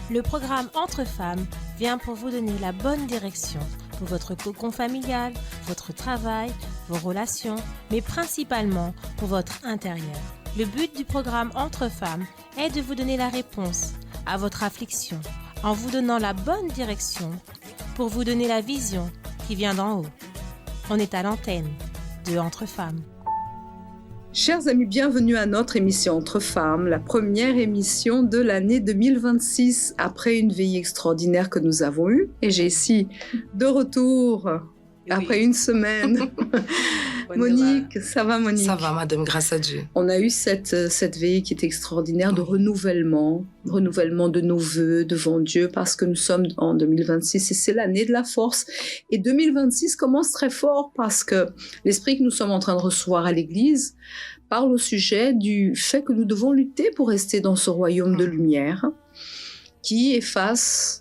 Le programme Entre femmes vient pour vous donner la bonne direction pour votre cocon familial, votre travail, vos relations, mais principalement pour votre intérieur. Le but du programme Entre femmes est de vous donner la réponse à votre affliction en vous donnant la bonne direction pour vous donner la vision qui vient d'en haut. On est à l'antenne de Entre femmes. Chers amis, bienvenue à notre émission Entre femmes, la première émission de l'année 2026 après une veillée extraordinaire que nous avons eue. Et j'ai ici de retour après une semaine. Monique, ça va Monique? Ça va madame, grâce à Dieu. On a eu cette veillée qui est extraordinaire de renouvellement de nos vœux devant Dieu parce que nous sommes en 2026 et c'est l'année de la force. Et 2026 commence très fort parce que l'esprit que nous sommes en train de recevoir à l'église parle au sujet du fait que nous devons lutter pour rester dans ce royaume de lumière qui est face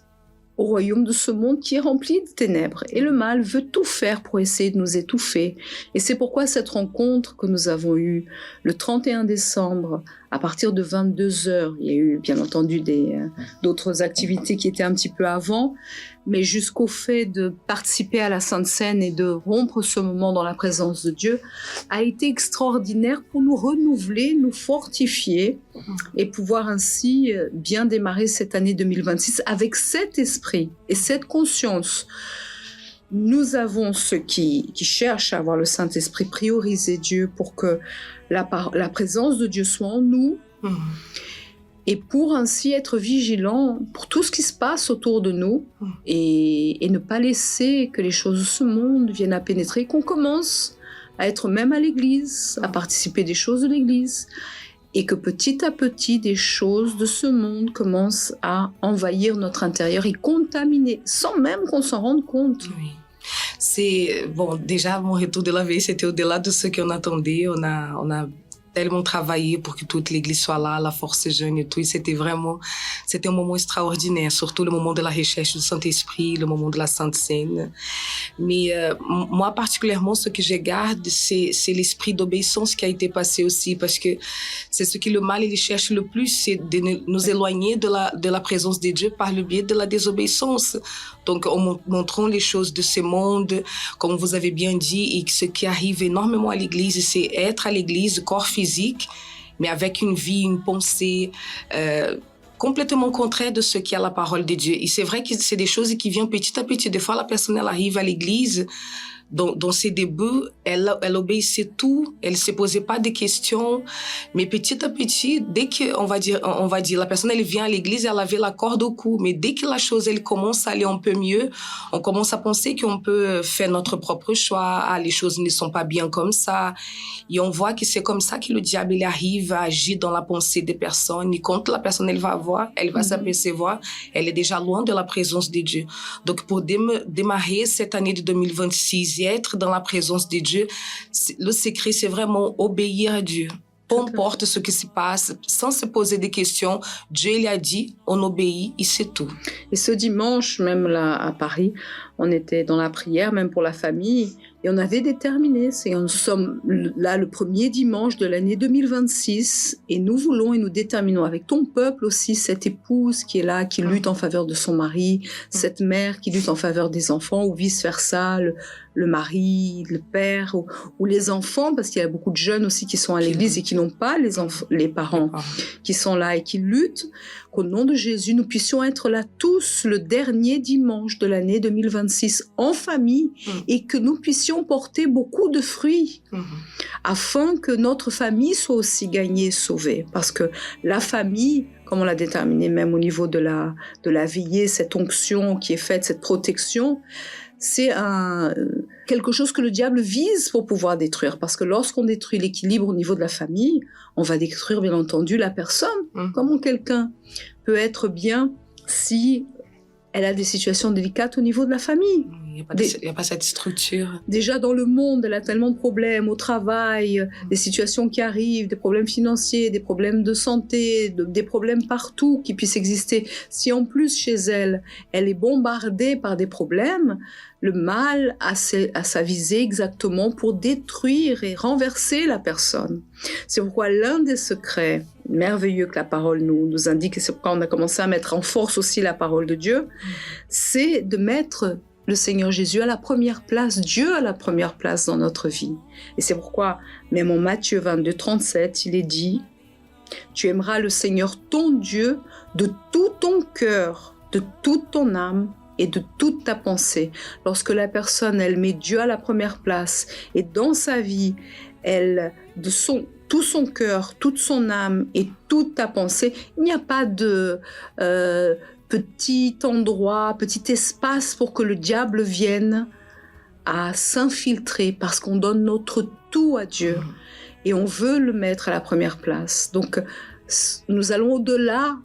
au royaume de ce monde qui est rempli de ténèbres. Et le mal veut tout faire pour essayer de nous étouffer. Et c'est pourquoi cette rencontre que nous avons eue le 31 décembre, à partir de 22h, il y a eu bien entendu d'autres activités qui étaient un petit peu avant, mais jusqu'au fait de participer à la Sainte Seine et de rompre ce moment dans la présence de Dieu, a été extraordinaire pour nous renouveler, nous fortifier et pouvoir ainsi bien démarrer cette année 2026 avec cet esprit et cette conscience. Nous avons ceux qui cherchent à avoir le Saint-Esprit, prioriser Dieu pour que la présence de Dieu soit en nous et pour ainsi être vigilants pour tout ce qui se passe autour de nous et ne pas laisser que les choses de ce monde viennent à pénétrer, qu'on commence à être même à l'église, à participer des choses de l'église et que petit à petit des choses de ce monde commencent à envahir notre intérieur et contaminer sans même qu'on s'en rende compte. Oui. C'est bon, déjà mon retour de la veille, c'était au-delà de ce qu'on attendait. On a tellement travaillé pour que toute l'église soit là, la force jeune et tout. Et c'était un moment extraordinaire, surtout le moment de la recherche du Saint-Esprit, le moment de la Sainte Seine. Mais moi, particulièrement, ce que je garde, c'est l'esprit d'obéissance qui a été passé aussi, parce que c'est ce que le mal, il cherche le plus, c'est de nous éloigner de la présence de Dieu par le biais de la désobéissance. Donc, en montrant les choses de ce monde, comme vous avez bien dit, et ce qui arrive énormément à l'église, c'est être à l'église, corps physique, mais avec une vie, une pensée complètement contraire de ce qu'est la parole de Dieu. Et c'est vrai que c'est des choses qui viennent petit à petit. Des fois, la personne, elle arrive à l'église, dans ses débuts, elle obéissait tout, elle se posait pas de questions, mais petit à petit, dès que on va dire, la personne, elle vient à l'église, elle avait la corde au cou, mais dès que la chose, elle commence à aller un peu mieux, on commence à penser qu'on peut faire notre propre choix, les choses ne sont pas bien comme ça, et on voit que c'est comme ça que le diable, il arrive à agir dans la pensée des personnes, et quand la personne, elle va s'apercevoir, elle est déjà loin de la présence de Dieu. Donc, pour démarrer cette année de 2026, et être dans la présence de Dieu, le secret, c'est vraiment obéir à Dieu. Peu importe ce qui se passe, sans se poser des questions, Dieu il a dit, on obéit et c'est tout. Et ce dimanche, même là à Paris, on était dans la prière, même pour la famille, et on avait déterminé, nous sommes là le premier dimanche de l'année 2026, et nous voulons et nous déterminons avec ton peuple aussi, cette épouse qui est là, qui lutte en faveur de son mari, cette mère qui lutte en faveur des enfants, ou vice-versa, le mari, le père, ou les enfants, parce qu'il y a beaucoup de jeunes aussi qui sont à l'église et qui n'ont pas les parents qui sont là et qui luttent, qu'au nom de Jésus, nous puissions être là tous le dernier dimanche de l'année 2026 en famille et que nous puissions porter beaucoup de fruits afin que notre famille soit aussi gagnée, sauvée. Parce que la famille, comme on l'a déterminé même au niveau de la veillée, cette onction qui est faite, cette protection, c'est quelque chose que le diable vise pour pouvoir détruire. Parce que lorsqu'on détruit l'équilibre au niveau de la famille, on va détruire bien entendu la personne. Comment quelqu'un peut être bien si elle a des situations délicates au niveau de la famille? Il n'y a pas cette structure. Déjà dans le monde, elle a tellement de problèmes au travail, des situations qui arrivent, des problèmes financiers, des problèmes de santé, des problèmes partout qui puissent exister. Si en plus chez elle, elle est bombardée par des problèmes, le mal a sa visée exactement pour détruire et renverser la personne. C'est pourquoi l'un des secrets merveilleux que la parole nous indique, et c'est pourquoi on a commencé à mettre en force aussi la parole de Dieu, c'est de mettre le Seigneur Jésus à la première place, Dieu à la première place dans notre vie. Et c'est pourquoi, même en Matthieu 22, 37, il est dit « Tu aimeras le Seigneur ton Dieu de tout ton cœur, de toute ton âme et de toute ta pensée. » Lorsque la personne, elle met Dieu à la première place et dans sa vie, elle, tout son cœur, toute son âme et toute ta pensée, il n'y a pas de petit endroit, petit espace pour que le diable vienne à s'infiltrer parce qu'on donne notre tout à Dieu et on veut le mettre à la première place. Donc, nous allons au-delà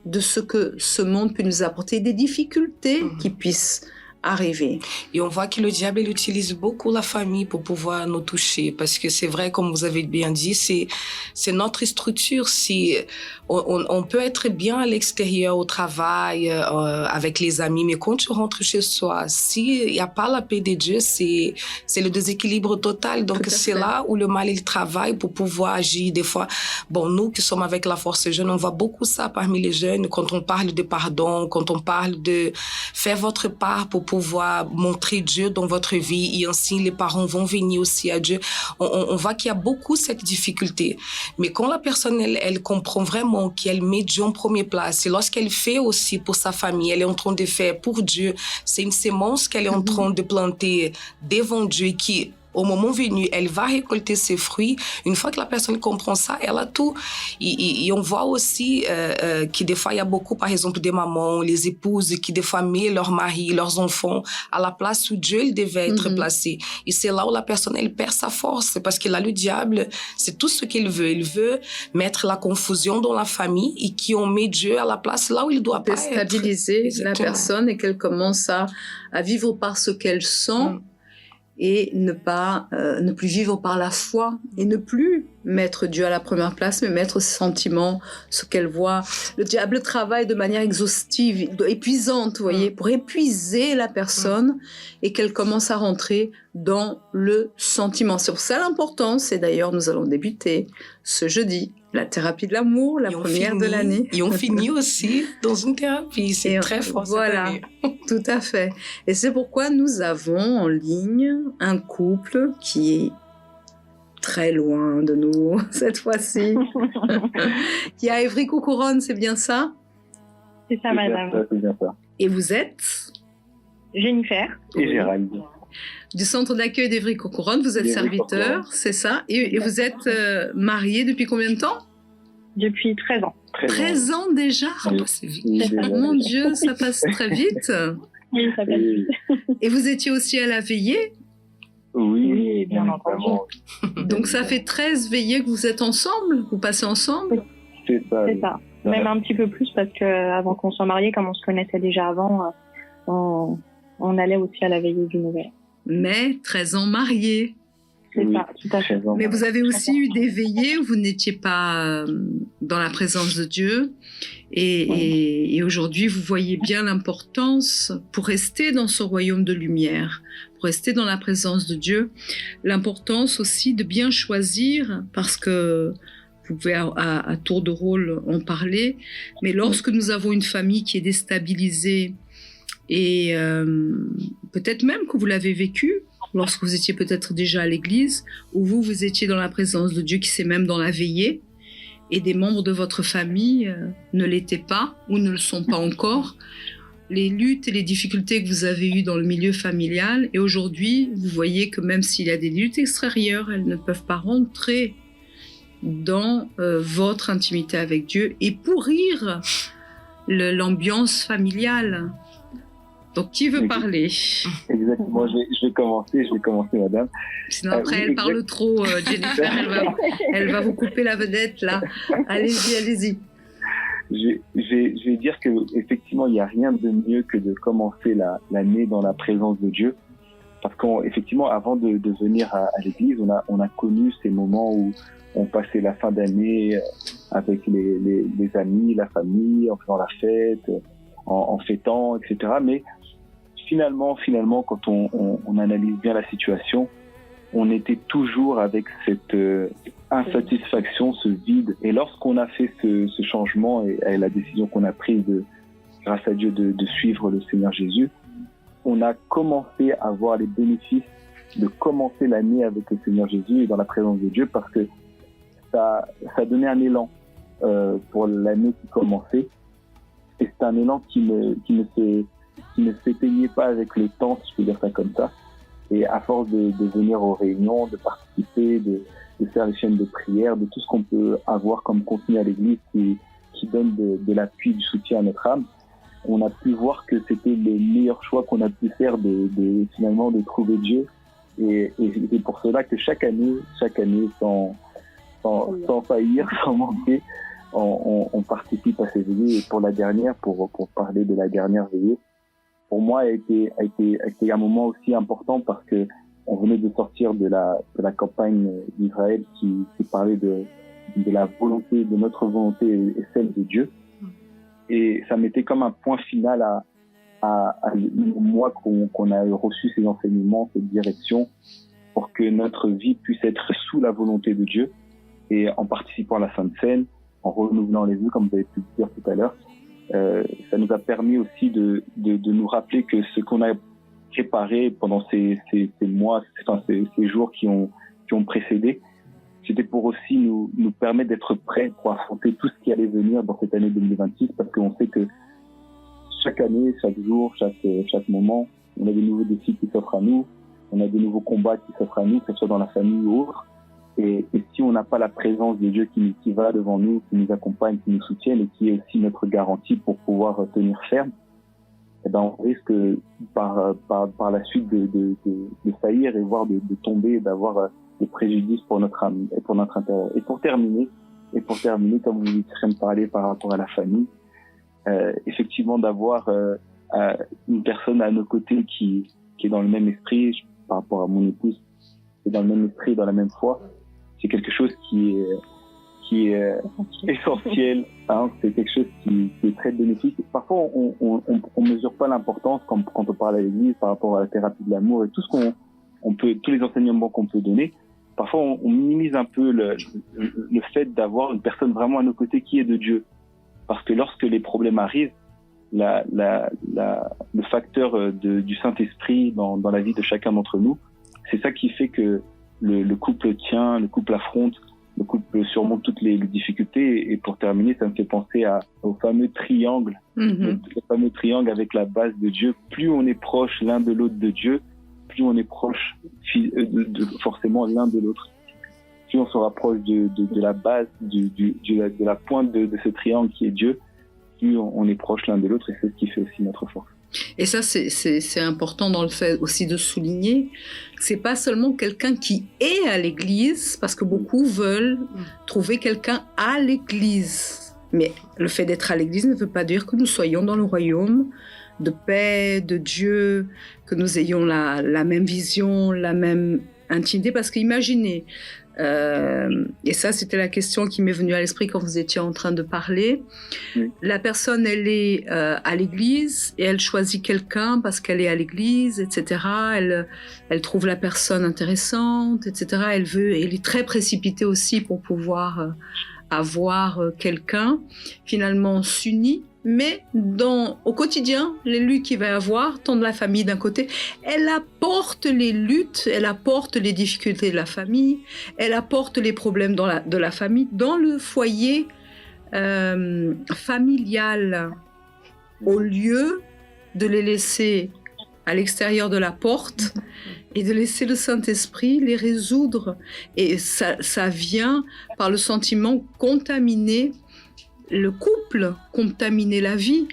de ce que ce monde peut nous apporter, des difficultés qui puissent arriver. Et on voit que le diable, il utilise beaucoup la famille pour pouvoir nous toucher. Parce que c'est vrai, comme vous avez bien dit, c'est notre structure. Si on peut être bien à l'extérieur, au travail, avec les amis, mais quand tu rentres chez soi, s'il n'y a pas la paix de Dieu, c'est le déséquilibre total. Donc c'est là où le mal, il travaille pour pouvoir agir. Des fois, bon, nous qui sommes avec la Force Jeune, on voit beaucoup ça parmi les jeunes, quand on parle de pardon, quand on parle de faire votre part pour pouvoir montrer Dieu dans votre vie, et ainsi les parents vont venir aussi à Dieu. On voit qu'il y a beaucoup cette difficulté. Mais quand la personne, elle comprend vraiment qu'elle met Dieu en première place, et lorsqu'elle fait aussi pour sa famille, elle est en train de faire pour Dieu, c'est une sémence qu'elle est en train de planter devant Dieu qui, au moment venu, elle va récolter ses fruits. Une fois que la personne comprend ça, elle a tout. Et on voit aussi que des fois, il y a beaucoup, par exemple, des mamans, les épouses qui des fois mettent leur mari, leurs enfants à la place où Dieu il devait être placé. Et c'est là où la personne, elle perd sa force. Parce que là, le diable, c'est tout ce qu'il veut. Il veut mettre la confusion dans la famille et qu'on met Dieu à la place là où il doit pas être. Déstabiliser la personne et qu'elle commence à vivre par ce qu'elle sent. Et ne plus vivre par la foi et ne plus mettre Dieu à la première place, mais mettre ses sentiments, ce qu'elle voit. Le diable travaille de manière exhaustive, épuisante, vous voyez, pour épuiser la personne et qu'elle commence à rentrer dans le sentiment. C'est pour ça l'importance, et d'ailleurs nous allons débuter ce jeudi, la thérapie de l'amour, la première de l'année. Et on finit aussi dans une thérapie, c'est très fort. Voilà, tout à fait. Et c'est pourquoi nous avons en ligne un couple qui est très loin de nous cette fois-ci, qui est à Évry-Courcouronnes, c'est bien ça? C'est ça, madame. C'est bien ça. Et vous êtes? Jennifer. Et Gérald. Du centre d'accueil d'Évry-Courcouronnes, vous êtes serviteur, c'est ça? Et vous êtes marié depuis combien de temps? Depuis 13 ans. 13 ans déjà? Mon Dieu, ça passe très vite. Oui, ça passe vite. Et vous étiez aussi à la veillée? Oui, bien entendu. Donc ça fait 13 veillées que vous êtes ensemble? Vous passez ensemble? C'est ça. C'est ça. Même un petit peu plus parce qu'avant qu'on soit mariés, comme on se connaissait déjà avant, on allait aussi à la veillée du Nouvel An. Mais 13 ans mariés. C'est ça, tout à fait. Mais vous avez aussi eu des veillées où vous n'étiez pas dans la présence de Dieu. Et aujourd'hui, vous voyez bien l'importance, pour rester dans ce royaume de lumière, pour rester dans la présence de Dieu, l'importance aussi de bien choisir, parce que vous pouvez à tour de rôle en parler, mais lorsque nous avons une famille qui est déstabilisée, et peut-être même que vous l'avez vécu, lorsque vous étiez peut-être déjà à l'église, ou vous étiez dans la présence de Dieu, qui c'est même dans la veillée, et des membres de votre famille ne l'étaient pas, ou ne le sont pas encore. Les luttes et les difficultés que vous avez eues dans le milieu familial, et aujourd'hui, vous voyez que même s'il y a des luttes extérieures, elles ne peuvent pas rentrer dans votre intimité avec Dieu et pourrir l'ambiance familiale. Donc, qui veut parler? Exactement, je vais commencer, madame. Sinon, après, elle parle trop, Jennifer, elle va vous couper la vedette, là. Allez-y. Je vais dire que effectivement, il n'y a rien de mieux que de commencer l'année dans la présence de Dieu. Parce qu'effectivement, avant de venir à l'église, on a connu ces moments où on passait la fin d'année avec les amis, la famille, en faisant la fête, en fêtant, etc. Mais finalement, quand on analyse bien la situation, on était toujours avec cette insatisfaction, ce vide. Et lorsqu'on a fait ce changement et la décision qu'on a prise grâce à Dieu de suivre le Seigneur Jésus, on a commencé à voir les bénéfices de commencer l'année avec le Seigneur Jésus et dans la présence de Dieu, parce que ça donnait un élan pour l'année qui commençait. Et c'est un élan qui ne s'éteignait pas avec le temps, si je peux dire ça comme ça. Et à force de venir aux réunions, de participer, de faire les chaînes de prière, de tout ce qu'on peut avoir comme contenu à l'église qui donne de l'appui, du soutien à notre âme, on a pu voir que c'était le meilleur choix qu'on a pu faire finalement de trouver Dieu. Et c'est pour cela que chaque année, sans faillir, sans manquer, on participe à ces veillées. Et pour la dernière, pour parler de la dernière veillée, pour moi, a été un moment aussi important parce que on venait de sortir de la campagne d'Israël qui parlait de la volonté, de notre volonté et celle de Dieu. Et ça m'était comme un point final à moi qu'on a reçu ces enseignements, cette direction, pour que notre vie puisse être sous la volonté de Dieu. Et en participant à la Sainte Seine, en renouvelant les vœux, comme vous avez pu le dire tout à l'heure, ça nous a permis aussi de nous rappeler que ce qu'on a préparé pendant ces mois, ces jours qui ont précédé, c'était pour aussi nous permettre d'être prêts pour affronter tout ce qui allait venir dans cette année 2026, parce qu'on sait que chaque année, chaque jour, chaque moment, on a des nouveaux défis qui s'offrent à nous, on a des nouveaux combats qui s'offrent à nous, que ce soit dans la famille ou autre. Et si on n'a pas la présence de Dieu qui va devant nous, qui nous accompagne, qui nous soutienne et qui est aussi notre garantie pour pouvoir tenir ferme, eh ben on risque par la suite de faillir et voire de tomber, d'avoir des préjudices pour notre âme et pour notre intérieur. Et pour terminer, comme vous me parlé par rapport à la famille, effectivement d'avoir une personne à nos côtés qui est dans le même esprit, par rapport à mon épouse, qui est dans le même esprit, dans la même foi, c'est quelque chose qui est essentiel, hein, c'est quelque chose qui est très bénéfique. Parfois, on mesure pas l'importance quand on parle à l'église par rapport à la thérapie de l'amour et tout ce tous les enseignements qu'on peut donner. Parfois, on minimise un peu le fait d'avoir une personne vraiment à nos côtés qui est de Dieu. Parce que lorsque les problèmes arrivent, le facteur du Saint-Esprit dans la vie de chacun d'entre nous, c'est ça qui fait que le couple tient, le couple affronte, le couple surmonte toutes les difficultés. Et pour terminer, ça me fait penser au fameux triangle, le fameux triangle avec la base de Dieu. Plus on est proche l'un de l'autre de Dieu, plus on est proche forcément l'un de l'autre. Plus on se rapproche de la base, de la pointe de ce triangle qui est Dieu, plus on est proche l'un de l'autre, et c'est ce qui fait aussi notre force. Et ça, c'est important dans le fait aussi de souligner que c'est pas seulement quelqu'un qui est à l'église, parce que beaucoup veulent trouver quelqu'un à l'église. Mais le fait d'être à l'église ne veut pas dire que nous soyons dans le royaume de paix, de Dieu, que nous ayons la même vision, la même intimité. Parce qu'imaginez, et ça c'était la question qui m'est venue à l'esprit quand vous étiez en train de parler, la personne elle est à l'église et elle choisit quelqu'un parce qu'elle est à l'église, etc. Elle trouve la personne intéressante, etc. Elle est très précipitée aussi pour pouvoir avoir quelqu'un. Finalement on s'unit, mais au quotidien, les luttes qu'il va y avoir, tant de la famille d'un côté, elle apporte les luttes, elle apporte les difficultés de la famille, elle apporte les problèmes de la famille dans le foyer familial, au lieu de les laisser à l'extérieur de la porte et de laisser le Saint-Esprit les résoudre. Et ça vient par le sentiment contaminé le couple, contaminer la vie.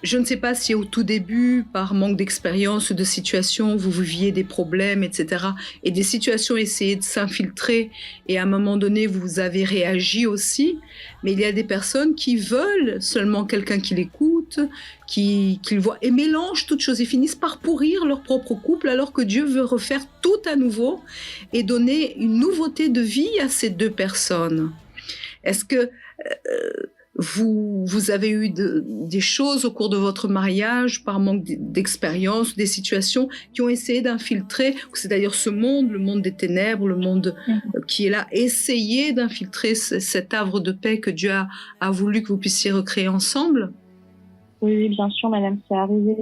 Je ne sais pas si au tout début, par manque d'expérience ou de situation, vous viviez des problèmes, etc. Et des situations essayaient de s'infiltrer et à un moment donné, vous avez réagi aussi. Mais il y a des personnes qui veulent seulement quelqu'un qui l'écoute, qu'ils voient et mélangent toutes choses et finissent par pourrir leur propre couple alors que Dieu veut refaire tout à nouveau et donner une nouveauté de vie à ces deux personnes. Est-ce que vous avez eu des choses au cours de votre mariage par manque d'expérience, des situations qui ont essayé d'infiltrer, c'est-à-dire ce monde, le monde des ténèbres, le monde qui est là, essayer d'infiltrer cet havre de paix que Dieu a voulu que vous puissiez recréer ensemble? Oui, bien sûr, madame, c'est arrivé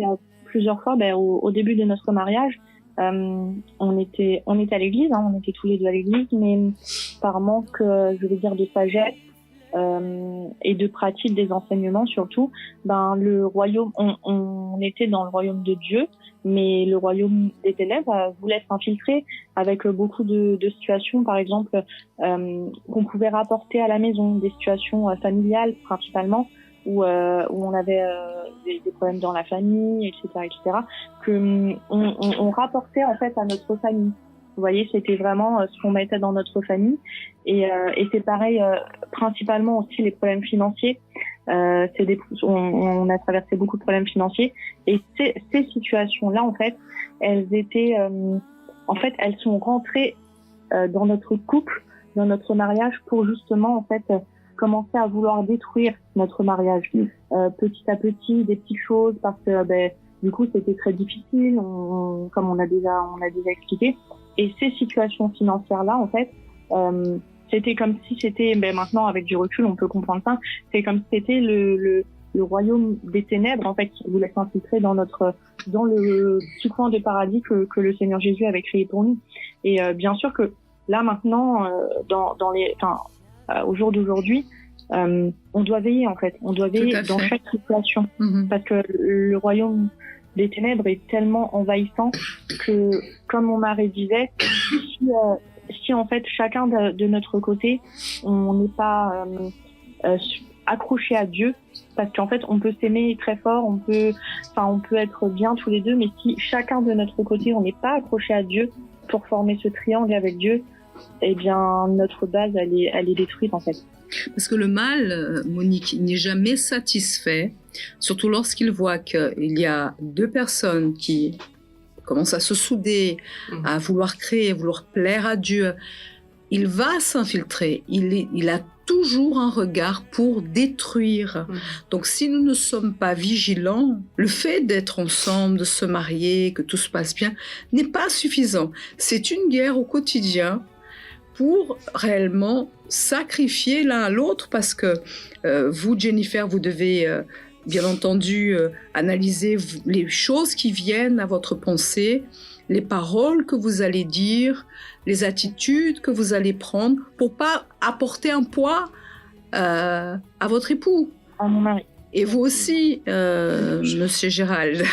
plusieurs fois. Au début de notre mariage, on était à l'église, on était tous les deux à l'église, mais par manque, de sagesse, et de pratique des enseignements surtout, le royaume, on était dans le royaume de Dieu, mais le royaume des ténèbres voulait s'infiltrer avec beaucoup de situations, par exemple, qu'on pouvait rapporter à la maison, des situations familiales principalement, où on avait des problèmes dans la famille, etc., que on rapportait en fait à notre famille. Vous voyez, c'était vraiment ce qu'on mettait dans notre famille. Et c'est pareil, principalement aussi les problèmes financiers. On a traversé beaucoup de problèmes financiers. Et ces situations-là, en fait, elles sont rentrées dans notre couple, dans notre mariage, pour justement, en fait, commencer à vouloir détruire notre mariage. Petit à petit, des petites choses, parce que, du coup, c'était très difficile, comme on a déjà expliqué. Et ces situations financières-là, en fait, c'était comme si c'était, maintenant avec du recul, on peut comprendre ça. C'est comme si c'était le royaume des ténèbres, en fait, qui voulait s'infiltrer dans le petit coin de paradis que le Seigneur Jésus avait créé pour nous. Et bien sûr que là maintenant, au jour d'aujourd'hui, on doit veiller, en fait. On doit veiller dans chaque situation, parce que le royaume des ténèbres est tellement envahissant que, comme mon mari disait, si en fait chacun de notre côté, on n'est pas accroché à Dieu, parce qu'en fait on peut s'aimer très fort, on peut être bien tous les deux, mais si chacun de notre côté on n'est pas accroché à Dieu pour former ce triangle avec Dieu, eh bien notre base elle est détruite en fait. Parce que le mal, Monique, il n'est jamais satisfait, surtout lorsqu'il voit qu'il y a deux personnes qui commencent à se souder, à vouloir créer, à vouloir plaire à Dieu. Il va s'infiltrer, il a toujours un regard pour détruire. Donc si nous ne sommes pas vigilants, le fait d'être ensemble, de se marier, que tout se passe bien, n'est pas suffisant. C'est une guerre au quotidien pour réellement sacrifier l'un à l'autre, parce que vous, Jennifer, vous devez bien entendu analyser les choses qui viennent à votre pensée, les paroles que vous allez dire, les attitudes que vous allez prendre, pour pas apporter un poids à votre époux. À mon mari. Et vous aussi, Monsieur Gérald,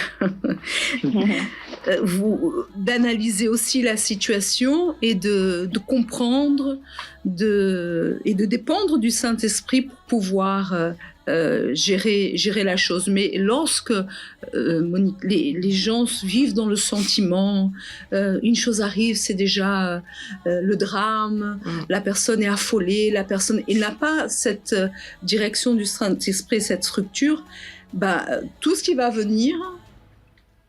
d'analyser aussi la situation et de comprendre et de dépendre du Saint-Esprit pour pouvoir gérer la chose. Mais lorsque Monique, les gens vivent dans le sentiment, une chose arrive, c'est déjà le drame, la personne est affolée, il n'a pas cette direction du Saint-Esprit, cette structure, tout ce qui va venir,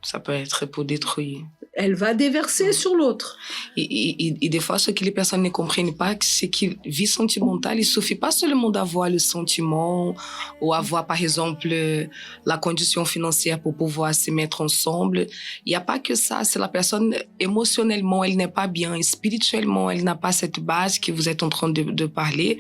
ça peut être pour détruire. Elle va déverser sur l'autre. Et des fois, ce que les personnes ne comprennent pas, c'est que vie sentimentale, il suffit pas seulement d'avoir le sentiment ou avoir, par exemple, la condition financière pour pouvoir se mettre ensemble. Il n'y a pas que ça. C'est la personne, émotionnellement, elle n'est pas bien. Et spirituellement, elle n'a pas cette base que vous êtes en train de parler.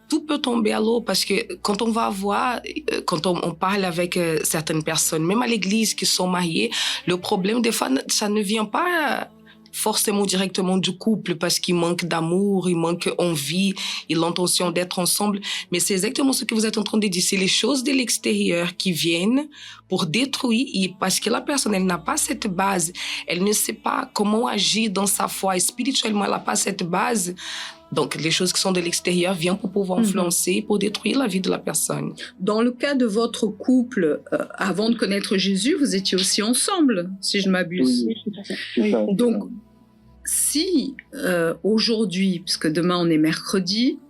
Tout peut tomber à l'eau, parce que quand on parle avec certaines personnes, même à l'église, qui sont mariées, le problème, des fois, ça ne vient pas forcément directement du couple, parce qu'il manque d'amour, il manque envie, et l'intention d'être ensemble. Mais c'est exactement ce que vous êtes en train de dire. C'est les choses de l'extérieur qui viennent pour détruire, et parce que la personne, elle n'a pas cette base, elle ne sait pas comment agir dans sa foi, et spirituellement, elle n'a pas cette base. Donc, les choses qui sont de l'extérieur viennent pour pouvoir influencer, pour détruire la vie de la personne. Dans le cas de votre couple, avant de connaître Jésus, vous étiez aussi ensemble, si je ne m'abuse. Oui, tout à fait. Oui, ça. Donc, si aujourd'hui, puisque demain on est mercredi,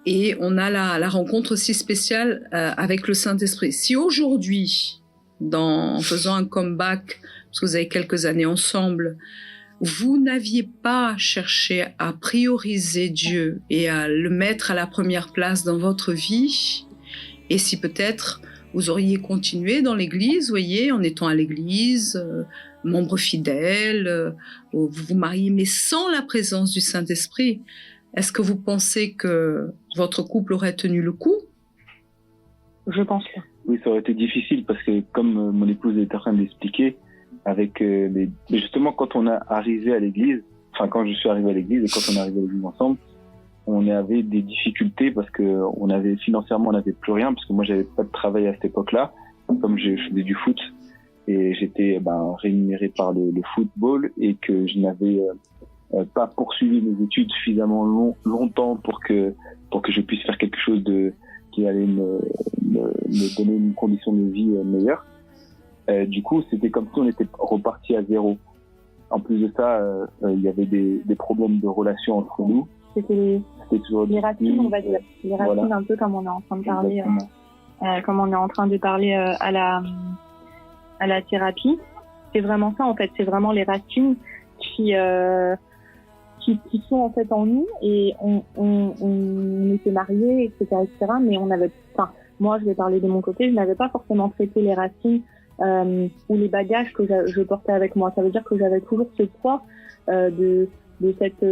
et on a la rencontre aussi spéciale avec le Saint-Esprit. Si aujourd'hui, en faisant un comeback, parce que vous avez quelques années ensemble, vous n'aviez pas cherché à prioriser Dieu et à le mettre à la première place dans votre vie, et si peut-être vous auriez continué dans l'église, voyez, en étant à l'église, membre fidèle, vous vous mariez, mais sans la présence du Saint-Esprit, est-ce que vous pensez que votre couple aurait tenu le coup? Je pense pas. Oui, ça aurait été difficile parce que, comme mon épouse est en train d'expliquer, avec mais justement quand on est arrivé à l'église, enfin quand je suis arrivé à l'église et quand on est arrivé à l'église ensemble, on avait des difficultés parce que financièrement on n'avait plus rien, parce que moi j'avais pas de travail à cette époque-là, comme je faisais du foot et j'étais rémunéré par le football, et que je n'avais pas poursuivi mes études suffisamment longtemps pour que je puisse faire quelque chose qui allait me donner une condition de vie meilleure. Du coup, c'était comme si on était reparti à zéro. En plus de ça, il y avait des problèmes de relations entre nous. C'était toujours les racines, on va dire. Les racines, voilà. Un peu comme on est en train de parler, à la thérapie. C'est vraiment ça, en fait. C'est vraiment les racines qui sont en fait en nous, et on était mariés, etc., mais on avait, moi je vais parler de mon côté, je n'avais pas forcément traité les racines ou les bagages que je portais avec moi. Ça veut dire que j'avais toujours ce poids de cette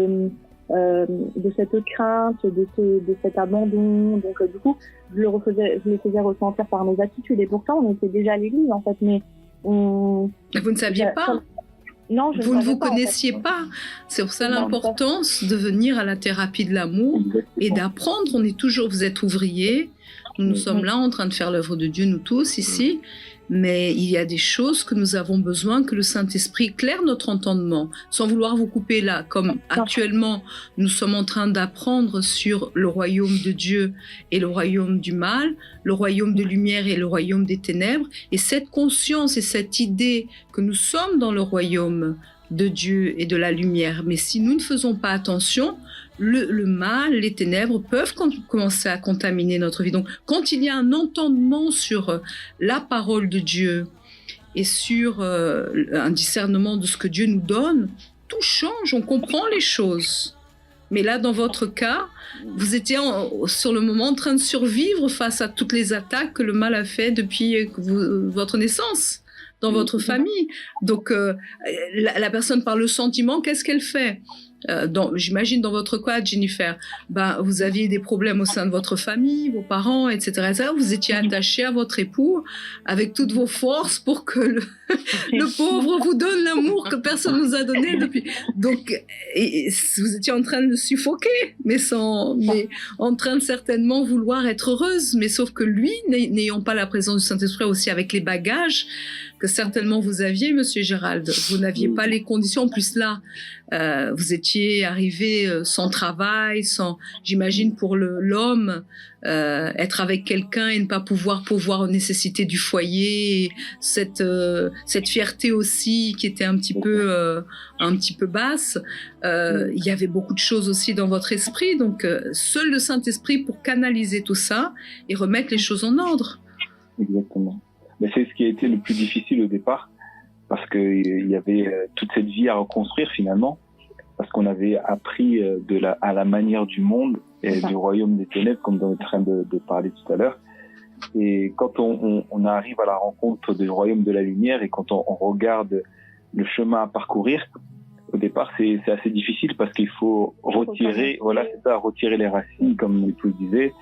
crainte, de cet abandon. Donc du coup, je le faisais ressentir par mes attitudes, et pourtant on était déjà à l'église en fait, mais vous ne saviez pas. Non, vous ne vous connaissiez pas. C'est pour ça l'importance de venir à la thérapie de l'amour et d'apprendre. Vous êtes ouvriers, nous sommes là en train de faire l'œuvre de Dieu, nous tous ici, mais il y a des choses que nous avons besoin que le Saint-Esprit éclaire notre entendement, sans vouloir vous couper là, comme actuellement nous sommes en train d'apprendre sur le royaume de Dieu et le royaume du mal, le royaume de lumière et le royaume des ténèbres, et cette conscience et cette idée que nous sommes dans le royaume de Dieu et de la lumière. Mais si nous ne faisons pas attention, le mal, les ténèbres peuvent commencer à contaminer notre vie. Donc, quand il y a un entendement sur la parole de Dieu et sur un discernement de ce que Dieu nous donne, tout change, on comprend les choses. Mais là, dans votre cas, vous étiez sur le moment en train de survivre face à toutes les attaques que le mal a fait depuis votre naissance dans votre famille. Donc, la personne par le sentiment, qu'est-ce qu'elle fait ? J'imagine dans votre cas, Jennifer, vous aviez des problèmes au sein de votre famille, vos parents, etc. Vous étiez attachée à votre époux avec toutes vos forces pour que le pauvre vous donne l'amour que personne nous a donné depuis. Donc, vous étiez en train de le suffoquer, mais en train de certainement vouloir être heureuse, mais sauf que lui, n'ayant pas la présence du Saint-Esprit, aussi avec les bagages que certainement vous aviez, Monsieur Gérald, vous n'aviez pas les conditions. En plus là, vous étiez arrivé sans travail, j'imagine pour l'homme, être avec quelqu'un et ne pas pouvoir aux nécessités du foyer, cette fierté aussi qui était un petit peu basse. Il y avait beaucoup de choses aussi dans votre esprit, donc seul le Saint-Esprit pour canaliser tout ça et remettre les choses en ordre. Exactement. Mais c'est ce qui a été le plus difficile au départ, parce qu'il y avait toute cette vie à reconstruire finalement, parce qu'on avait appris à la manière du monde et du royaume des ténèbres, comme on est en train de parler tout à l'heure. Et quand on arrive à la rencontre du royaume de la lumière, et quand on regarde le chemin à parcourir, au départ c'est assez difficile, parce qu'il faut retirer les racines, comme mon épouse disait,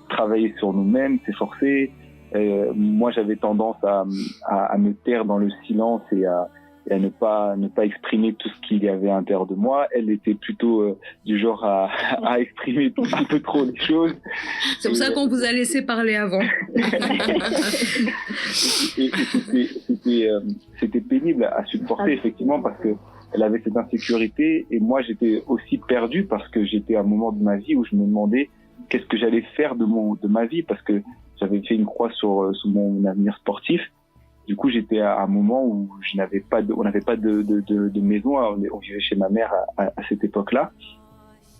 travailler sur nous-mêmes, s'efforcer. Moi, j'avais tendance à me taire dans le silence et à ne pas exprimer tout ce qu'il y avait à l'intérieur de moi. Elle était plutôt du genre à exprimer un peu trop les choses. C'est pour ça qu'on vous a laissé parler avant. C'était pénible à supporter, effectivement, parce que elle avait cette insécurité et moi j'étais aussi perdu parce que j'étais à un moment de ma vie où je me demandais qu'est-ce que j'allais faire de ma vie parce que j'avais fait une croix sur mon avenir sportif. Du coup, j'étais à un moment où on n'avait pas de maison, on vivait chez ma mère à cette époque-là.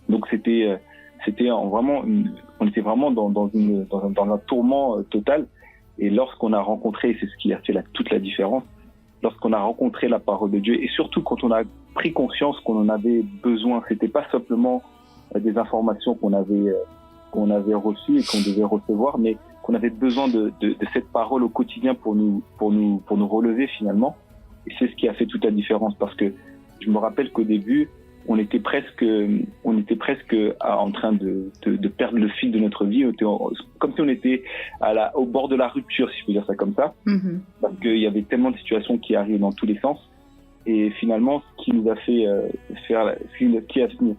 Donc c'était vraiment on était vraiment dans un tourment total. Et lorsqu'on a rencontré, et c'est ce qui a fait toute la différence, lorsqu'on a rencontré la parole de Dieu et surtout quand on a pris conscience qu'on en avait besoin, c'était pas simplement des informations qu'on avait reçues et qu'on devait recevoir, mais qu'on avait besoin de cette parole au quotidien pour nous relever finalement. Et c'est ce qui a fait toute la différence parce que je me rappelle qu'au début, on était presque en train de perdre le fil de notre vie. Comme si on était au bord de la rupture, si je peux dire ça comme ça. Mm-hmm. Parce qu'il y avait tellement de situations qui arrivent dans tous les sens. Et finalement, ce qui nous a fait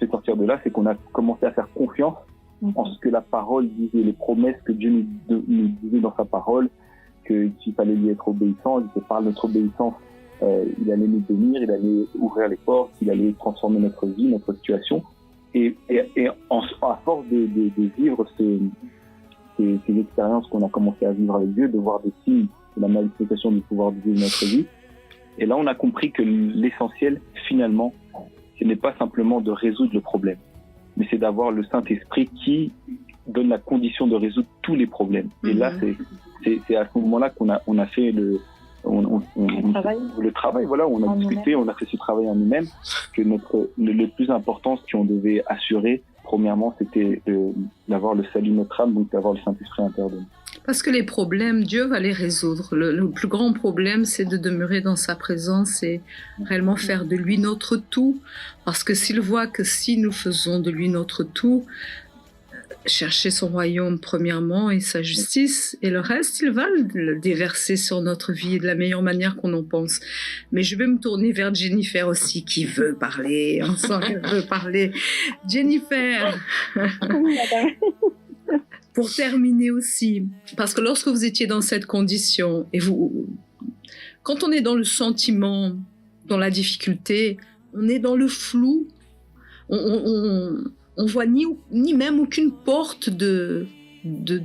sortir de là, c'est qu'on a commencé à faire confiance en ce que la parole disait, les promesses que Dieu nous disait dans sa parole, qu'il fallait lui être obéissant, que par notre obéissance, il allait nous bénir, il allait ouvrir les portes, il allait transformer notre vie, notre situation. Et à force de vivre ces expériences qu'on a commencé à vivre avec Dieu, de voir des signes de la manifestation du pouvoir de Dieu dans notre vie, et là on a compris que l'essentiel, finalement, ce n'est pas simplement de résoudre le problème, mais c'est d'avoir le Saint-Esprit qui donne la condition de résoudre tous les problèmes. Et là, c'est à ce moment-là qu'on a fait le travail, voilà, on a discuté, on a fait ce travail en nous-mêmes, que le plus important, ce qu'on devait assurer, premièrement, c'était d'avoir le salut de notre âme, donc d'avoir le Saint-Esprit à l'intérieur de nous. Parce que les problèmes, Dieu va les résoudre. Le plus grand problème, c'est de demeurer dans sa présence et réellement faire de lui notre tout. Parce que s'il voit que si nous faisons de lui notre tout, chercher son royaume premièrement et sa justice, et le reste, il va le déverser sur notre vie de la meilleure manière qu'on en pense. Mais je vais me tourner vers Jennifer aussi, qui veut parler. On sent qu'elle veut parler. Jennifer. Pour terminer aussi, parce que lorsque vous étiez dans cette condition, et quand on est dans le sentiment, dans la difficulté, on est dans le flou, on voit ni même aucune porte de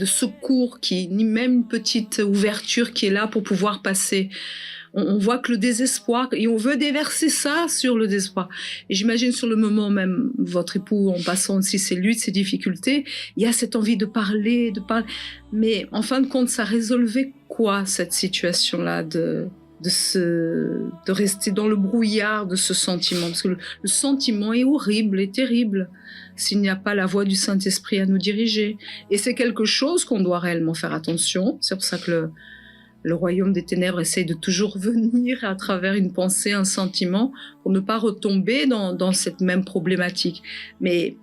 secours, ni même une petite ouverture qui est là pour pouvoir passer. On voit que le désespoir, et on veut déverser ça sur le désespoir. Et j'imagine sur le moment même, votre époux, en passant aussi ses luttes, ses difficultés, il y a cette envie de parler. Mais en fin de compte, ça résolvait quoi, cette situation-là de rester dans le brouillard de ce sentiment? Parce que le sentiment est horrible et terrible s'il n'y a pas la voix du Saint-Esprit à nous diriger. Et c'est quelque chose qu'on doit réellement faire attention. C'est pour ça que le royaume des ténèbres essaye de toujours venir à travers une pensée, un sentiment, pour ne pas retomber dans cette même problématique. Mais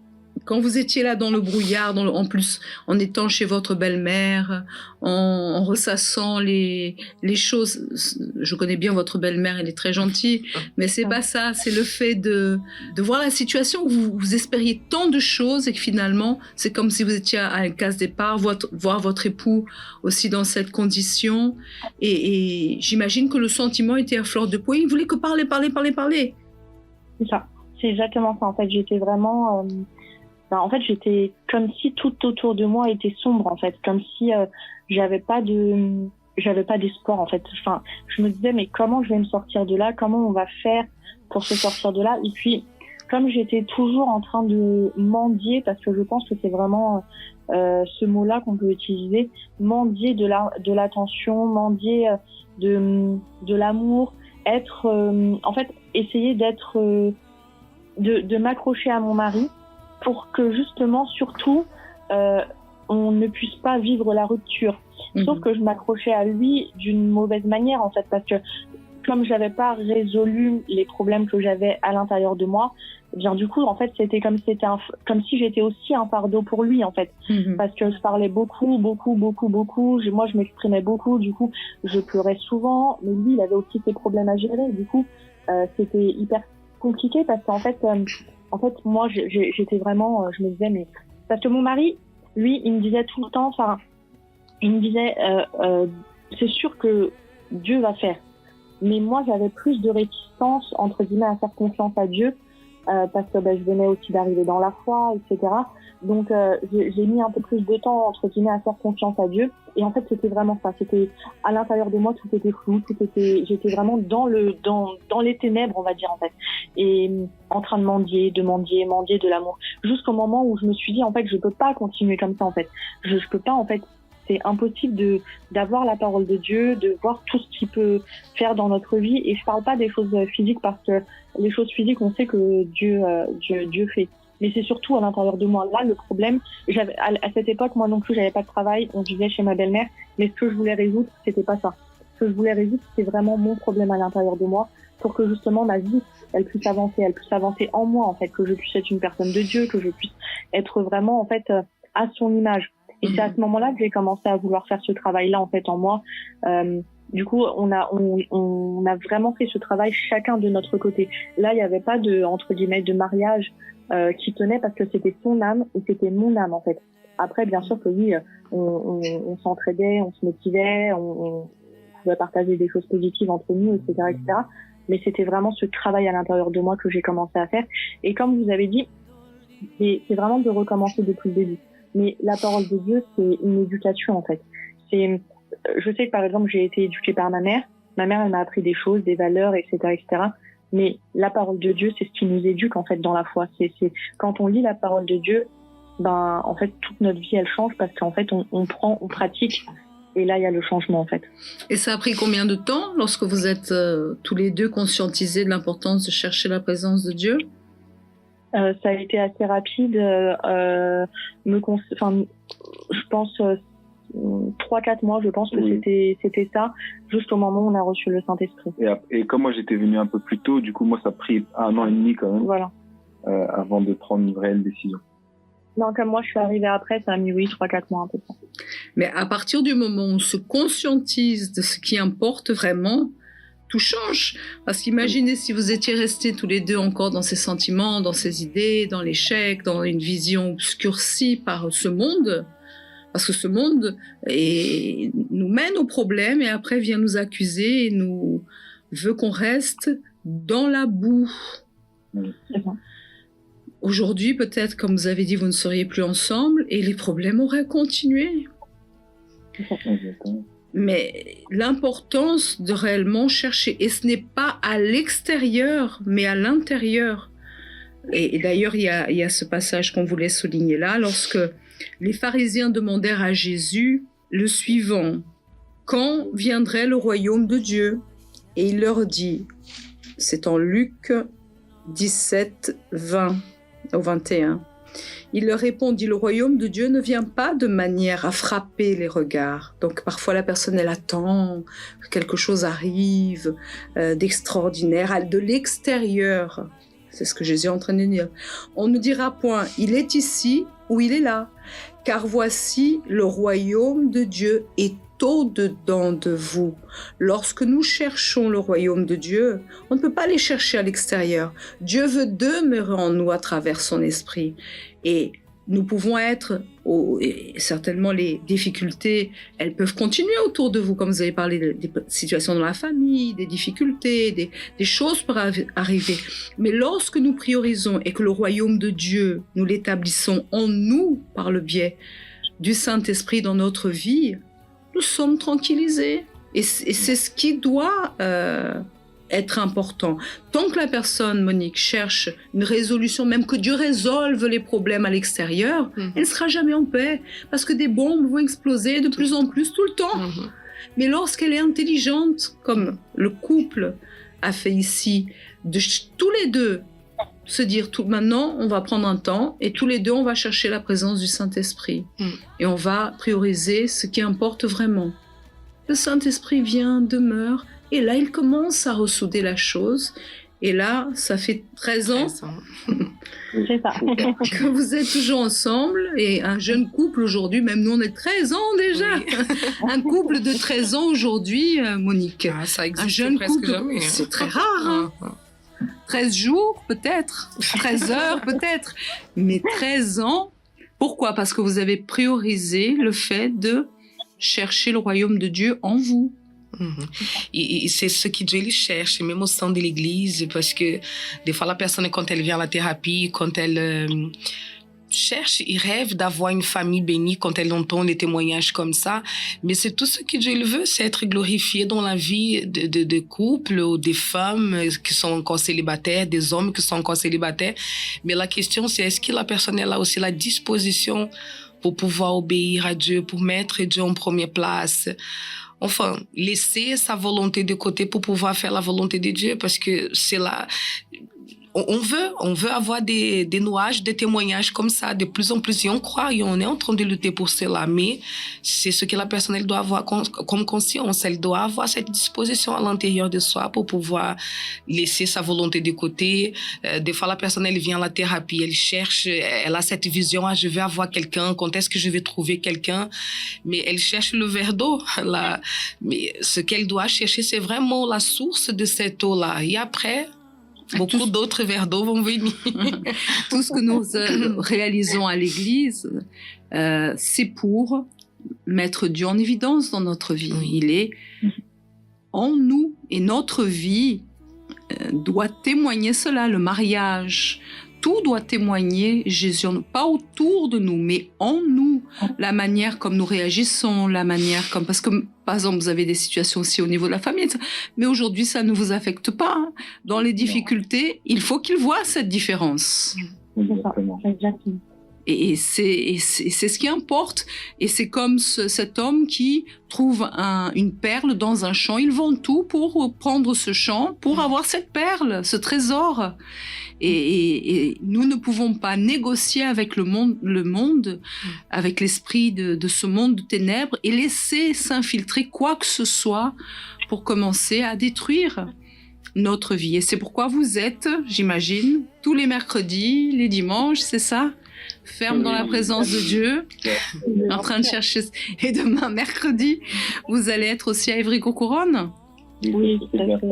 quand vous étiez là dans le brouillard, en plus en étant chez votre belle-mère, en ressassant les choses, je connais bien votre belle-mère, elle est très gentille, mais c'est pas ça, c'est le fait de voir la situation où vous espériez tant de choses et que finalement, c'est comme si vous étiez à un casse-départ, voir votre époux aussi dans cette condition, et j'imagine que le sentiment était à fleur de peau, il voulait que parler. C'est ça, c'est exactement ça, en fait, j'étais vraiment... en fait, j'étais comme si tout autour de moi était sombre, en fait, comme si j'avais pas d'espoir, en fait. Enfin, je me disais, mais comment je vais me sortir de là? Comment on va faire pour se sortir de là? Et puis, comme j'étais toujours en train de mendier, parce que je pense que c'est vraiment ce mot-là qu'on peut utiliser, mendier de l'attention, mendier de l'amour, en fait, essayer d'être, de m'accrocher à mon mari, pour que justement, surtout, on ne puisse pas vivre la rupture. Sauf que je m'accrochais à lui d'une mauvaise manière, en fait, parce que comme je n'avais pas résolu les problèmes que j'avais à l'intérieur de moi, eh bien du coup, en fait, c'était comme si j'étais aussi un fardeau pour lui, en fait, parce que je parlais beaucoup. Moi, je m'exprimais beaucoup. Du coup, je pleurais souvent, mais lui, il avait aussi ses problèmes à gérer. Du coup, c'était hyper compliqué parce qu'en fait, moi, j'étais vraiment, je me disais, mais parce que mon mari, lui, il me disait tout le temps, il me disait, c'est sûr que Dieu va faire. Mais moi, j'avais plus de réticence, entre guillemets, à faire confiance à Dieu, parce que je venais aussi d'arriver dans la foi, etc. Donc, j'ai mis un peu plus de temps, entre guillemets, à faire confiance à Dieu. Et en fait, c'était vraiment ça. C'était à l'intérieur de moi, tout était flou, j'étais vraiment dans les ténèbres, on va dire, en fait. Et en train de mendier de l'amour. Jusqu'au moment où je me suis dit, en fait, je peux pas continuer comme ça, en fait. Je peux pas, en fait. C'est impossible d'avoir la parole de Dieu, de voir tout ce qu'il peut faire dans notre vie. Et je parle pas des choses physiques, parce que les choses physiques, on sait que Dieu fait. Mais c'est surtout à l'intérieur de moi. Là, le problème, à cette époque, moi non plus, j'avais pas de travail. On vivait chez ma belle-mère. Mais ce que je voulais résoudre, c'était pas ça. Ce que je voulais résoudre, c'était vraiment mon problème à l'intérieur de moi, pour que justement ma vie, elle puisse avancer en moi, en fait, que je puisse être une personne de Dieu, que je puisse être vraiment, en fait, à son image. Et c'est à ce moment-là que j'ai commencé à vouloir faire ce travail-là, en fait, en moi. Du coup, on a vraiment fait ce travail chacun de notre côté. Là, il n'y avait pas entre guillemets, de mariage qui tenait, parce que c'était son âme et c'était mon âme, en fait. Après, bien sûr que oui, on s'entraidait, on se motivait, on pouvait partager des choses positives entre nous, etc., etc. Mais c'était vraiment ce travail à l'intérieur de moi que j'ai commencé à faire. Et comme vous avez dit, c'est vraiment de recommencer depuis le début. Mais la parole de Dieu, c'est une éducation, en fait. Je sais que, par exemple, j'ai été éduquée par ma mère. Ma mère, elle m'a appris des choses, des valeurs, etc., etc. Mais la parole de Dieu, c'est ce qui nous éduque, en fait, dans la foi. C'est quand on lit la parole de Dieu, en fait, toute notre vie, elle change, parce qu'en fait, on pratique. Et là, il y a le changement, en fait. Et ça a pris combien de temps lorsque vous êtes tous les deux conscientisés de l'importance de chercher la présence de Dieu? Ça a été assez rapide. Je pense 3-4 mois, je pense que c'était ça, juste au moment où on a reçu le Saint-Esprit. Et comme moi j'étais venu un peu plus tôt, du coup moi ça a pris 1 an et demi quand même, voilà. Avant de prendre une réelle décision. Non, comme moi je suis arrivée après, ça a mis 3-4 mois à peu près. Mais à partir du moment où on se conscientise de ce qui importe vraiment, tout change. Parce qu'imaginez si vous étiez restés tous les deux encore dans ces sentiments, dans ces idées, dans l'échec, dans une vision obscurcie par ce monde. Parce que ce monde nous mène au problème et après vient nous accuser et nous veut qu'on reste dans la boue. C'est ça. Aujourd'hui, peut-être, comme vous avez dit, vous ne seriez plus ensemble et les problèmes auraient continué. Exactement. Mais l'importance de réellement chercher, et ce n'est pas à l'extérieur, mais à l'intérieur. Et d'ailleurs, il y a ce passage qu'on voulait souligner là, lorsque les pharisiens demandèrent à Jésus le suivant: quand viendrait le royaume de Dieu? Et il leur dit, c'est en Luc 17, 20 au 21. Il leur répondit, le royaume de Dieu ne vient pas de manière à frapper les regards. Donc parfois la personne, elle attend que quelque chose arrive d'extraordinaire, de l'extérieur. C'est ce que Jésus est en train de dire. On ne dira point, il est ici ou il est là. Car voici, le royaume de Dieu est au-dedans de vous. Lorsque nous cherchons le royaume de Dieu, on ne peut pas les chercher à l'extérieur. Dieu veut demeurer en nous à travers son esprit. Et nous pouvons être, et certainement les difficultés, elles peuvent continuer autour de vous, comme vous avez parlé des situations dans la famille, des difficultés, des choses peuvent arriver. Mais lorsque nous priorisons et que le royaume de Dieu, nous l'établissons en nous par le biais du Saint-Esprit dans notre vie, nous sommes tranquillisés. Et c'est ce qui doit être important. Tant que la personne, Monique, cherche une résolution, même que Dieu résolve les problèmes à l'extérieur, elle ne sera jamais en paix. Parce que des bombes vont exploser de plus en plus tout le temps. Mais lorsqu'elle est intelligente, comme le couple a fait ici, de tous les deux se dire maintenant on va prendre un temps et tous les deux on va chercher la présence du Saint-Esprit et on va prioriser ce qui importe vraiment. Le Saint-Esprit vient, demeure et là il commence à ressouder la chose et là ça fait 13 ans C'est ça. que vous êtes toujours ensemble et un jeune couple aujourd'hui, même nous on est 13 ans déjà, un couple de 13 ans aujourd'hui, Monique. Ça existe un jeune presque couple, jamais. c'est très rare. 13 jours peut-être, 13 heures peut-être, mais 13 ans. Pourquoi? Parce que vous avez priorisé le fait de chercher le royaume de Dieu en vous. E c'est ce que Dieu il cherche, même au sein de l'église, parce que des fois la personne, quand elle vient à la thérapie, quand elle cherche et rêve d'avoir une famille bénie, quand elle entend les témoignages comme ça, mais c'est tout ce que Dieu il veut, c'est être glorifié dans la vie de couples ou des femmes qui sont encore célibataires, des hommes qui sont encore célibataires. Mais la question c'est, est-ce que la personne elle a aussi la disposition pour pouvoir obéir à Dieu, pour mettre Dieu en première place? Enfin, laisser sa volonté de côté pour pouvoir faire la volonté de Dieu, parce que c'est là... On veut avoir des nuages, des témoignages comme ça, de plus en plus. Et on croit, et on est en train de lutter pour cela. Mais c'est ce que la personne elle doit avoir comme conscience. Elle doit avoir cette disposition à l'intérieur de soi pour pouvoir laisser sa volonté de côté. Des fois, la personne, elle vient à la thérapie, elle cherche, elle a cette vision, je vais avoir quelqu'un, quand est-ce que je vais trouver quelqu'un? Mais elle cherche le verre d'eau. Mais ce qu'elle doit chercher, c'est vraiment la source de cette eau-là. Et après... beaucoup d'autres verres d'eau vont venir. Tout ce que nous réalisons à l'église, c'est pour mettre Dieu en évidence dans notre vie. Il est en nous et notre vie doit témoigner cela, le mariage. Tout doit témoigner Jésus, pas autour de nous, mais en nous. La manière comme nous réagissons, la manière comme... Parce que, par exemple, vous avez des situations aussi au niveau de la famille, mais aujourd'hui, ça ne vous affecte pas. Dans les difficultés, il faut qu'ils voient cette différence. Exactement. Et c'est ce qui importe. Et c'est comme cet homme qui trouve une perle dans un champ. Il vend tout pour prendre ce champ, pour avoir cette perle, ce trésor. Et nous ne pouvons pas négocier avec le monde, avec l'esprit de ce monde de ténèbres et laisser s'infiltrer quoi que ce soit pour commencer à détruire notre vie. Et c'est pourquoi vous êtes, j'imagine, tous les mercredis, les dimanches, c'est ça ? Ferme dans la présence de Dieu, en train de chercher. Et demain, mercredi, vous allez être aussi à Évry-Courcouronnes ? Oui, tout à fait.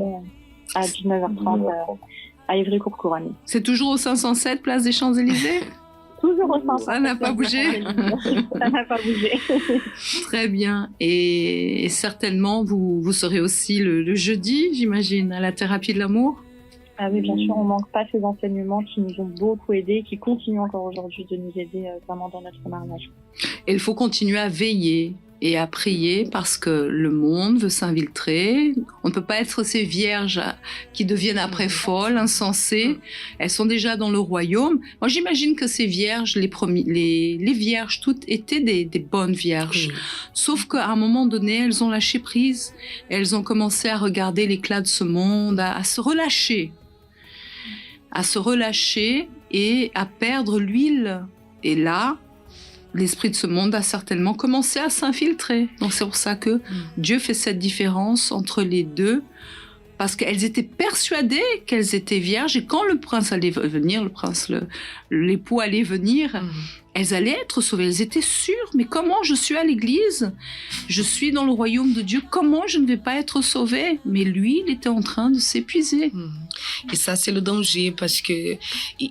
À 19h30. À Évry-Courcouronnes. C'est toujours au 507, place des Champs-Élysées ? Toujours au 507. Ça n'a pas bougé. Ça n'a pas bougé. Très bien. Et certainement, vous serez aussi le jeudi, j'imagine, à la thérapie de l'amour ? Ah oui, bien sûr, on ne manque pas ces enseignements qui nous ont beaucoup aidés, qui continuent encore aujourd'hui de nous aider vraiment dans notre mariage. Et il faut continuer à veiller et à prier parce que le monde veut s'infiltrer. On ne peut pas être ces vierges qui deviennent après folles, insensées. Elles sont déjà dans le royaume. Moi, j'imagine que ces vierges, les vierges, toutes étaient des bonnes vierges. Sauf qu'à un moment donné, elles ont lâché prise. Elles ont commencé à regarder l'éclat de ce monde, à se relâcher. À se relâcher et à perdre l'huile. Et là, l'esprit de ce monde a certainement commencé à s'infiltrer. Donc c'est pour ça que Dieu fait cette différence entre les deux, parce qu'elles étaient persuadées qu'elles étaient vierges, et quand le prince allait venir, l'époux allait venir, elles allaient être sauvées. Elles étaient sûres, mais comment je suis à l'église ? Je suis dans le royaume de Dieu, comment je ne vais pas être sauvée ? Mais lui, il était en train de s'épuiser. Et ça, c'est le danger, parce que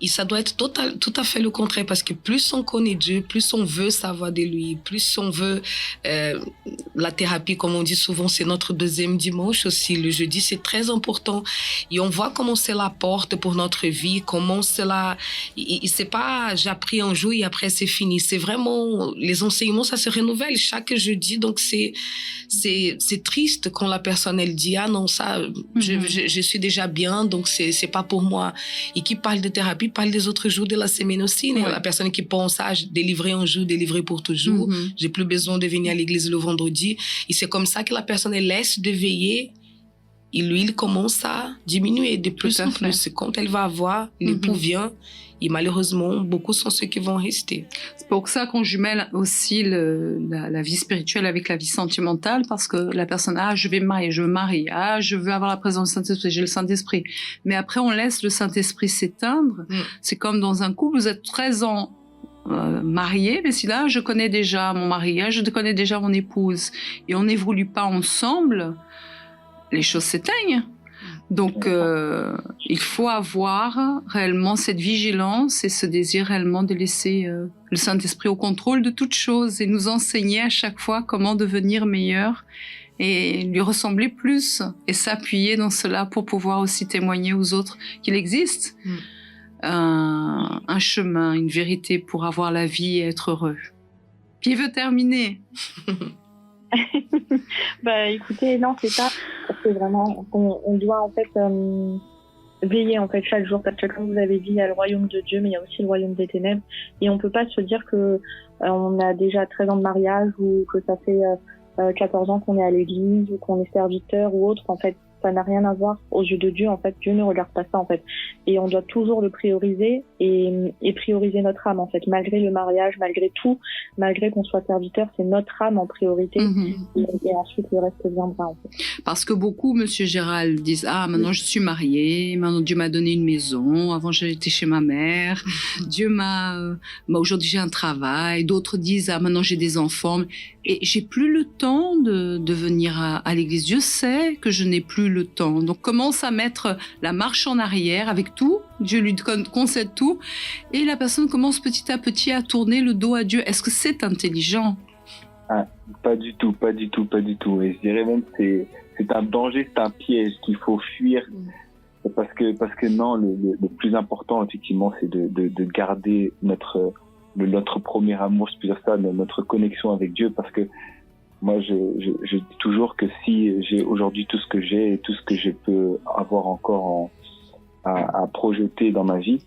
ça doit être tout à fait le contraire, parce que plus on connaît Dieu, plus on veut savoir de lui, plus on veut... la thérapie, comme on dit souvent, c'est notre deuxième dimanche aussi. Le jeudi, c'est très important. Et on voit comment c'est la porte pour notre vie, comment c'est la... Et c'est pas j'ai appris un jour et après c'est fini. C'est vraiment... Les enseignements, ça se renouvelle chaque jeudi. Donc, c'est triste quand la personne, elle dit « Ah non, ça, je suis déjà bien, donc c'est pas pour moi. » Et qui parle de thérapie, parle des autres jours de la semaine aussi. Ouais. La personne qui pense « Ah, délivrer un jour, délivrer pour toujours. J'ai plus besoin de venir à l'église le vendredi. » Et c'est comme ça que la personne, elle laisse de veiller. Et l'huile commence à diminuer de plus en plus. Quand elle va avoir, l'époux vient. Et malheureusement, beaucoup sont ceux qui vont rester. C'est pour ça qu'on jumelle aussi la vie spirituelle avec la vie sentimentale, parce que la personne, je vais me marier, je veux marier, je veux avoir la présence du Saint-Esprit, j'ai le Saint-Esprit. Mais après, on laisse le Saint-Esprit s'éteindre. C'est comme dans un couple, vous êtes 13 ans mariés, mais si là, je connais déjà mon mari, je connais déjà mon épouse, et on n'évolue pas ensemble, les choses s'éteignent. Donc, il faut avoir réellement cette vigilance et ce désir réellement de laisser le Saint-Esprit au contrôle de toutes choses et nous enseigner à chaque fois comment devenir meilleur et lui ressembler plus et s'appuyer dans cela pour pouvoir aussi témoigner aux autres qu'il existe un chemin, une vérité pour avoir la vie et être heureux. Qui veut terminer? Bah écoutez, non, c'est ça. C'est vraiment, on doit en fait veiller en fait chaque jour, parce que comme vous avez dit, il y a le royaume de Dieu, mais il y a aussi le royaume des ténèbres, et on peut pas se dire que on a déjà 13 ans de mariage ou que ça fait 14 ans qu'on est à l'église ou qu'on est serviteur ou autre. En fait, ça n'a rien à voir aux yeux de Dieu. En fait, Dieu ne regarde pas ça en fait, et on doit toujours le prioriser et prioriser notre âme en fait, malgré le mariage, malgré tout, malgré qu'on soit serviteur, c'est notre âme en priorité. Et ensuite le reste viendra en fait. Parce que beaucoup, Monsieur Gérald, disent maintenant je suis mariée, maintenant Dieu m'a donné une maison, avant j'étais chez ma mère, Dieu aujourd'hui j'ai un travail. D'autres disent maintenant j'ai des enfants et j'ai plus le temps de venir à l'église. Dieu sait que je n'ai plus le temps. Donc commence à mettre la marche en arrière avec tout. Dieu lui concède tout et la personne commence petit à petit à tourner le dos à Dieu. Est-ce que c'est intelligent? Pas du tout. Et je dirais même que c'est un danger, c'est un piège qu'il faut fuir. Parce que non, le plus important effectivement, c'est de garder notre premier amour, je peux dire ça, notre connexion avec Dieu, parce que moi, je dis toujours que si j'ai aujourd'hui tout ce que j'ai et tout ce que je peux avoir encore à projeter dans ma vie,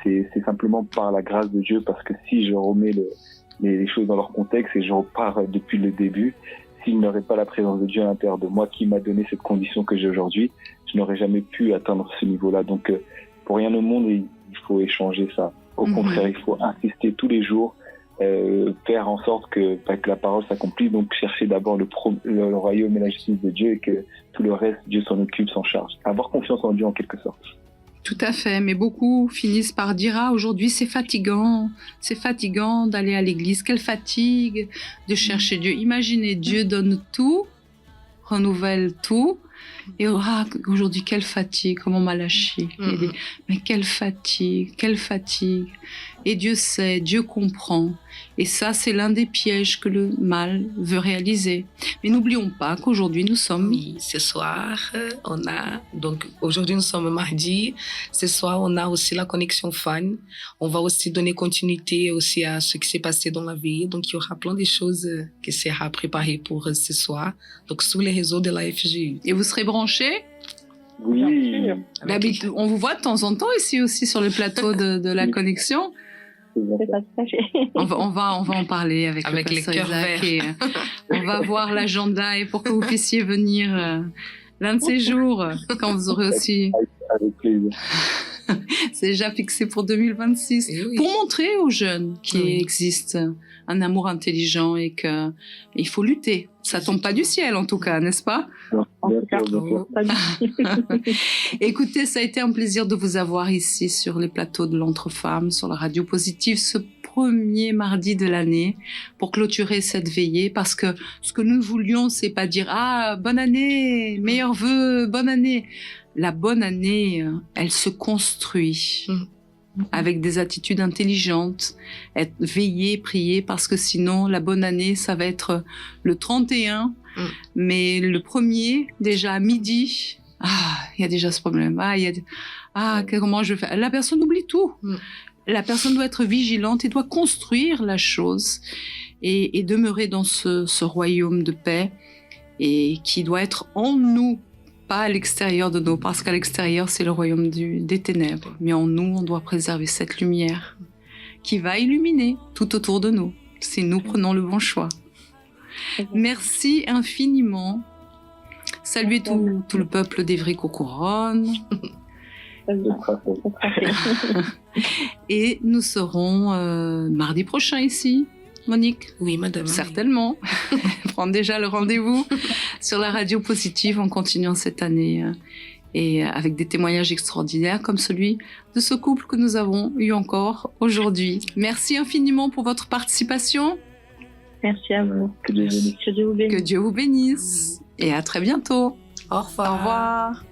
c'est simplement par la grâce de Dieu, parce que si je remets les choses dans leur contexte et je repars depuis le début, s'il n'y aurait pas la présence de Dieu à l'intérieur de moi qui m'a donné cette condition que j'ai aujourd'hui, je n'aurais jamais pu atteindre ce niveau-là. Donc, pour rien au monde, il faut échanger ça. Au contraire, il faut insister tous les jours, faire en sorte que la parole s'accomplisse, donc chercher d'abord le royaume et la justice de Dieu et que tout le reste, Dieu s'en occupe, s'en charge. Avoir confiance en Dieu en quelque sorte. Tout à fait, mais beaucoup finissent par dire aujourd'hui c'est fatigant d'aller à l'église, quelle fatigue de chercher Dieu. Imaginez, Dieu donne tout, renouvelle tout, et aujourd'hui quelle fatigue, comment on m'a lâché. Mais quelle fatigue. Et Dieu sait, Dieu comprend. Et ça, c'est l'un des pièges que le mal veut réaliser. Mais n'oublions pas qu'aujourd'hui, nous sommes... Oui, ce soir, aujourd'hui, nous sommes mardi. Ce soir, on a aussi la connexion fan. On va aussi donner continuité aussi à ce qui s'est passé dans la vie. Donc, il y aura plein de choses qui sera préparées pour ce soir. Donc, sur les réseaux de la FGU. Et vous serez branchés? Oui. D'habitude, on vous voit de temps en temps ici aussi sur le plateau de la connexion. On va en parler avec le pasteur Isaac et on va voir l'agenda et pour que vous puissiez venir l'un de ces jours quand vous aurez aussi... Avec plaisir. C'est déjà fixé pour 2026. Oui. Pour montrer aux jeunes qu'il existe un amour intelligent et qu'il faut lutter. Ça tombe pas du ciel en tout cas, n'est-ce pas? Écoutez, ça a été un plaisir de vous avoir ici sur les plateaux de l'Entre-Femmes, sur la radio positive, ce premier mardi de l'année pour clôturer cette veillée, parce que ce que nous voulions, c'est pas dire bonne année, meilleurs vœux, bonne année. La bonne année, elle se construit avec des attitudes intelligentes, être veillé, prier, parce que sinon la bonne année, ça va être le 31, mais le premier, déjà à midi, il y a déjà ce problème, comment je fais? La personne oublie tout. La personne doit être vigilante et doit construire la chose et demeurer dans ce royaume de paix et qui doit être en nous, pas à l'extérieur de nous, parce qu'à l'extérieur, c'est le royaume des ténèbres. Mais en nous, on doit préserver cette lumière qui va illuminer tout autour de nous, si nous prenons le bon choix. Merci infiniment. Saluez tout le peuple d'Évry-Courcouronnes. Et nous serons mardi prochain ici. Monique? Oui, madame. Certainement. Prendre déjà le rendez-vous sur la radio positive en continuant cette année et avec des témoignages extraordinaires comme celui de ce couple que nous avons eu encore aujourd'hui. Merci infiniment pour votre participation. Merci à vous. Que Dieu vous bénisse. Que Dieu vous bénisse. Et à très bientôt. Au revoir. Au revoir.